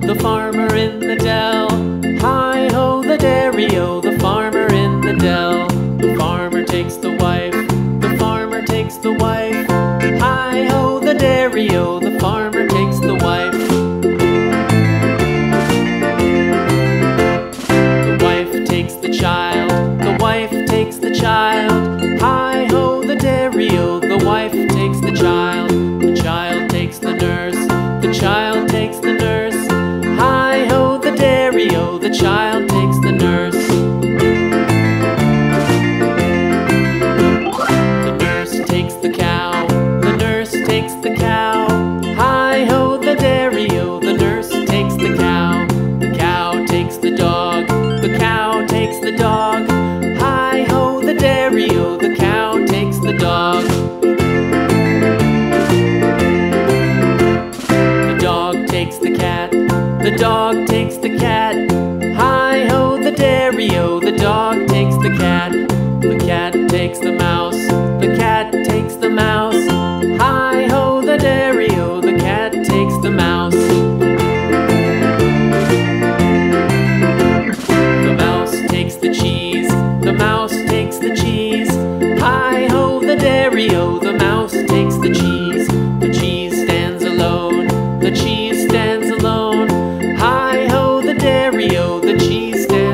The farmer in the dell. Hi-ho, the dairy-o, the farmer in the dell. The farmer takes the wife, the farmer takes the wife. Hi-ho, the dairy-o, the farmer takes the wife. The wife takes the child, the wife takes the child. Hi-ho, the dairy-o, the wife takes the child. The child takes the nurse, the child takes the nurse. Hi-ho, the dairy-o, the child takes the nurse. The nurse takes the cow, the nurse takes the cow. Hi-ho, the dairy-o, the nurse takes the cow. The cow takes the dog, the cow takes the dog. Hi-ho, the dairy-o, the cow takes the dog. The dog takes the cat, the dog takes the cat. Hi-ho, the dairy-o, the dog takes the cat. The cat takes the mouse, the cat takes the mouse. Hi-ho, the dairy-o, the cat takes the mouse. The mouse takes the cheese, the mouse takes the cheese. Hi-ho, the dairy-o, the mouse takes the cheese. The cheese stands alone, the cheese stands alone. Hi-ho, the dairy-o, the cheese stands alone.